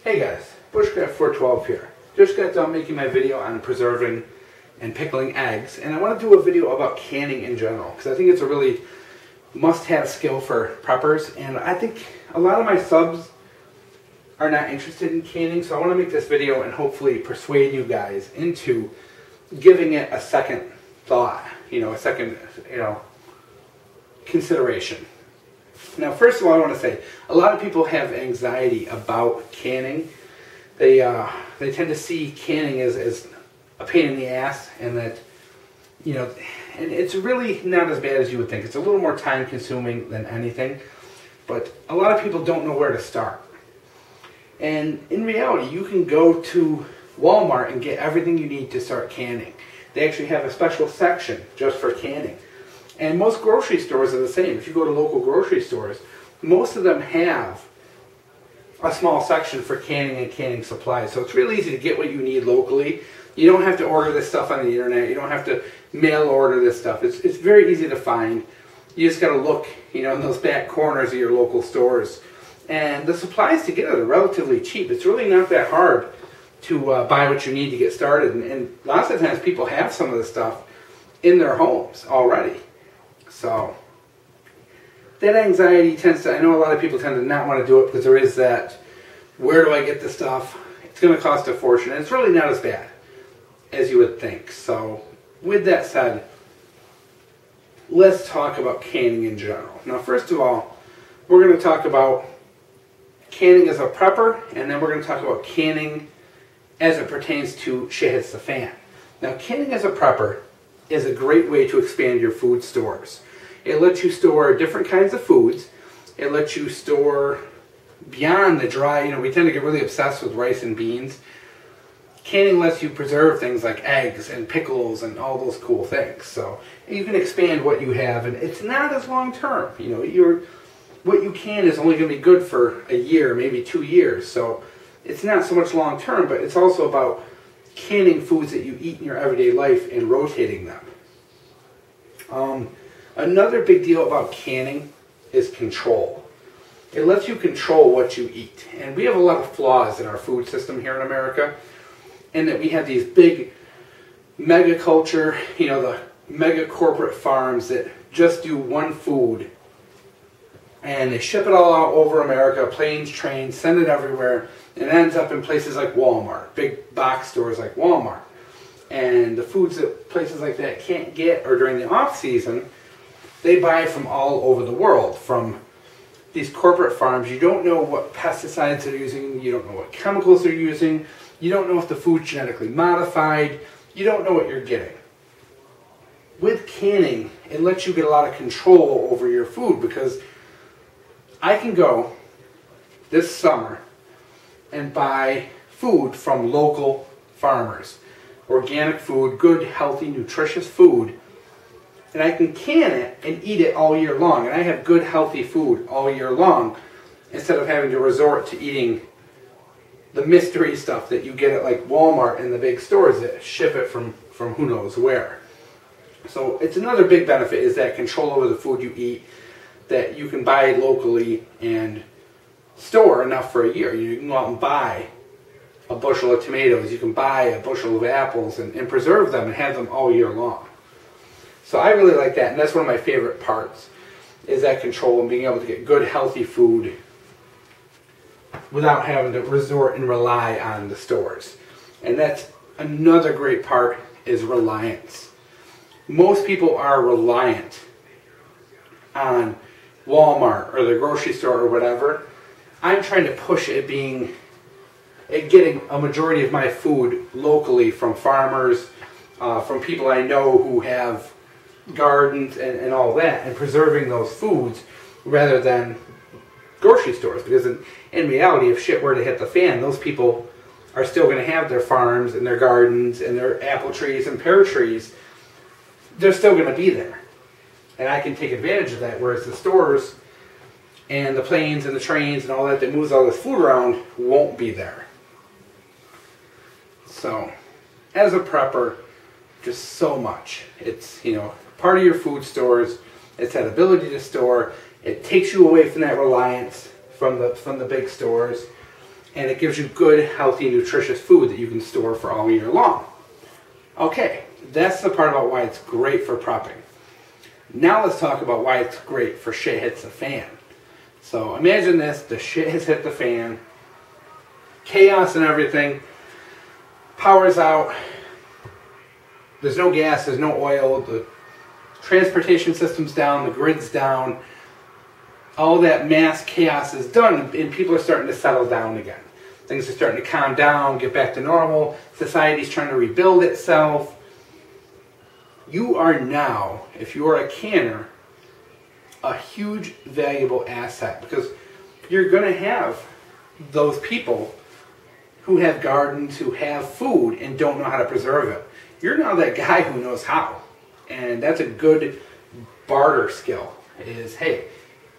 Hey guys, Bushcraft 412 here. Just got done making my video on preserving and pickling eggs, and I want to do a video about canning in general because I think it's a really must-have skill for preppers, and I think a lot of my subs are not interested in canning, so I want to make this video and hopefully persuade you guys into giving it a second thought, a second, consideration. Now, first of all, I want to say, a lot of people have anxiety about canning. They tend to see canning as a pain in the ass, and that, and it's really not as bad as you would think. It's a little more time consuming than anything, but a lot of people don't know where to start. And in reality, you can go to Walmart and get everything you need to start canning. They actually have a special section just for canning. And most grocery stores are the same. If you go to local grocery stores, most of them have a small section for canning and canning supplies. So it's really easy to get what you need locally. You don't have to order this stuff on the internet. You don't have to mail order this stuff. It's very easy to find. You just got to look, in those back corners of your local stores. And the supplies to get it are relatively cheap. It's really not that hard to buy what you need to get started. And lots of times people have some of the stuff in their homes already. So that anxiety I know a lot of people tend to not want to do it because there is that, where do I get the stuff? It's going to cost a fortune. And it's really not as bad as you would think. So with that said, let's talk about canning in general. Now, first of all, we're going to talk about canning as a prepper, and then we're going to talk about canning as it pertains to shit hits the fan. Now, canning as a prepper is a great way to expand your food stores. It lets you store different kinds of foods. It lets you store beyond the dry. We tend to get really obsessed with rice and beans. Canning lets you preserve things like eggs and pickles and all those cool things. So you can expand what you have, and it's not as long term. What you can is only going to be good for a year, maybe 2 years. So it's not so much long term, but it's also about canning foods that you eat in your everyday life and rotating them. Another big deal about canning is control. It lets you control what you eat. And we have a lot of flaws in our food system here in America, in that we have these big mega culture, the mega corporate farms that just do one food, and they ship it all out over America, planes, trains, send it everywhere, and it ends up in places like Walmart, big box stores like Walmart. And the foods that places like that can't get, or during the off season, they buy from all over the world, from these corporate farms. You don't know what pesticides they're using, you don't know what chemicals they're using, you don't know if the food's genetically modified, you don't know what you're getting. With canning, it lets you get a lot of control over your food, because I can go this summer and buy food from local farmers. Organic food, good, healthy, nutritious food. And I can can it and eat it all year long. And I have good, healthy food all year long, instead of having to resort to eating the mystery stuff that you get at like Walmart and the big stores that ship it from who knows where. So it's another big benefit, is that control over the food you eat, that you can buy locally and store enough for a year. You can go out and buy a bushel of tomatoes, you can buy a bushel of apples and preserve them and have them all year long. So I really like that, and that's one of my favorite parts, is that control and being able to get good, healthy food without having to resort and rely on the stores. And that's another great part, is reliance. Most people are reliant on Walmart or the grocery store or whatever. I'm trying to push at getting a majority of my food locally from farmers, from people I know who have gardens and all that, and preserving those foods rather than grocery stores. Because in reality, if shit were to hit the fan, those people are still going to have their farms and their gardens and their apple trees and pear trees. They're still going to be there. And I can take advantage of that, whereas the stores and the planes and the trains and all that moves all this food around won't be there. So, as a prepper, just so much. It's, part of your food stores. It's that ability to store. It takes you away from that reliance from the big stores. and it gives you good, healthy, nutritious food that you can store for all year long. Okay, that's the part about why it's great for prepping. Now let's talk about why it's great for shit hits the fan. So imagine this, the shit has hit the fan, chaos and everything, power's out, there's no gas, there's no oil, the transportation system's down, the grid's down, all that mass chaos is done, and people are starting to settle down again. Things are starting to calm down, get back to normal, society's trying to rebuild itself. You are now, if you are a canner, a huge valuable asset, because you're going to have those people who have gardens, who have food and don't know how to preserve it. You're now that guy who knows how, and that's a good barter skill. Is, hey,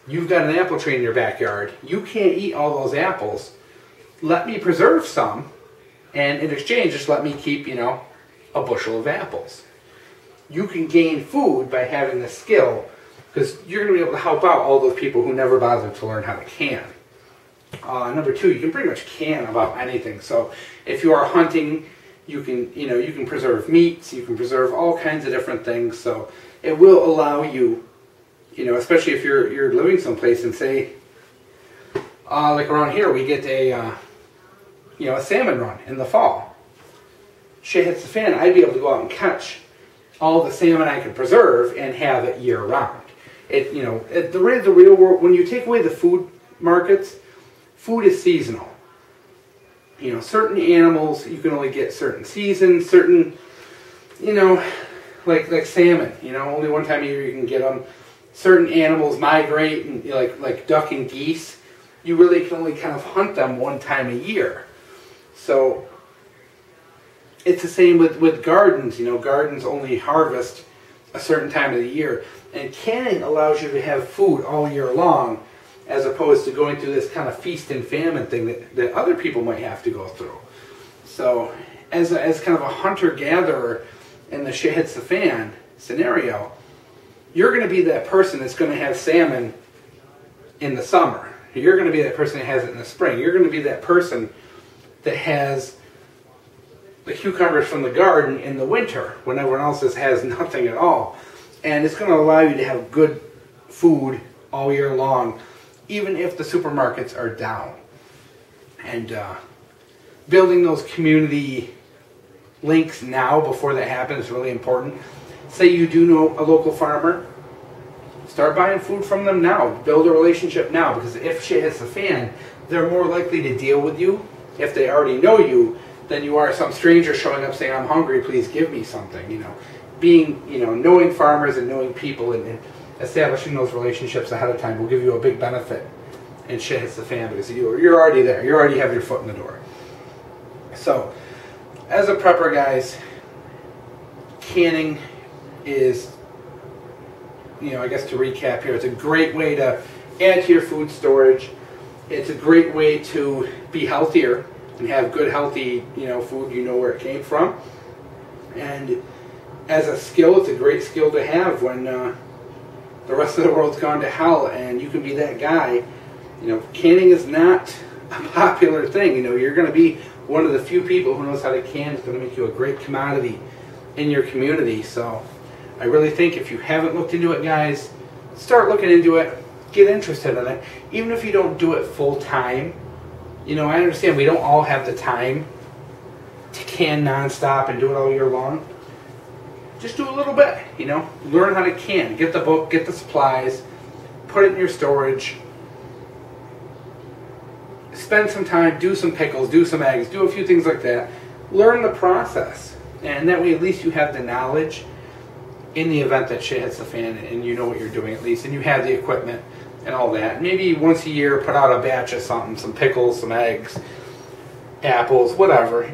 you've got an apple tree in your backyard, you can't eat all those apples, let me preserve some, and in exchange just let me keep, you know, a bushel of apples. You can gain food by having the skill, because you're going to be able to help out all those people who never bothered to learn how to can. Number two, you can pretty much can about anything. So if you are hunting, you can preserve meats, you can preserve all kinds of different things. So it will allow you, especially if you're living someplace and say, like around here, we get a salmon run in the fall. Shit hits the fan, I'd be able to go out and catch all the salmon I can preserve and have it year round. The real world, when you take away the food markets, food is seasonal. Certain animals you can only get certain seasons, certain, like salmon, only one time a year you can get them. Certain animals migrate, and like duck and geese, you really can only kind of hunt them one time a year. So it's the same with gardens. Gardens only harvest a certain time of the year. And canning allows you to have food all year long, as opposed to going through this kind of feast and famine thing that other people might have to go through. So as kind of a hunter-gatherer in the shit hits the fan scenario, you're going to be that person that's going to have salmon in the summer. You're going to be that person that has it in the spring. You're going to be that person that has the cucumbers from the garden in the winter when everyone else has nothing at all. And it's going to allow you to have good food all year long, even if the supermarkets are down. And building those community links now before that happens is really important. Say you do know a local farmer, start buying food from them now. Build a relationship now, because if shit hits the fan, they're more likely to deal with you if they already know you than you are some stranger showing up saying, I'm hungry, please give me something. Knowing farmers and knowing people and establishing those relationships ahead of time will give you a big benefit. And shit hits the fan, because you're already there. You already have your foot in the door. So, as a prepper, guys, canning is, I guess to recap here, it's a great way to add to your food storage. It's a great way to be healthier and have good, healthy, food. You know where it came from. And as a skill, it's a great skill to have when the rest of the world's gone to hell, and you can be that guy. Canning is not a popular thing. You're going to be one of the few people who knows how to can. It's going to make you a great commodity in your community. So I really think if you haven't looked into it, guys, start looking into it. Get interested in it. Even if you don't do it full time. I understand we don't all have the time to can nonstop and do it all year long. Just do a little bit, Learn how to can. Get the book, get the supplies, put it in your storage. Spend some time, do some pickles, do some eggs, do a few things like that. Learn the process. And that way at least you have the knowledge in the event that shit hits the fan and you know what you're doing at least, and you have the equipment and all that. Maybe once a year put out a batch of something, some pickles, some eggs, apples, whatever,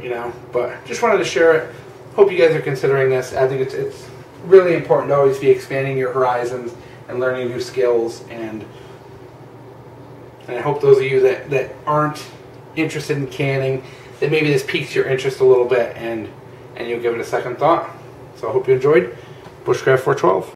But just wanted to share it. Hope you guys are considering this. I think it's really important to always be expanding your horizons and learning new skills. And I hope those of you that aren't interested in canning, that maybe this piques your interest a little bit and you'll give it a second thought. So I hope you enjoyed Bushcraft 412.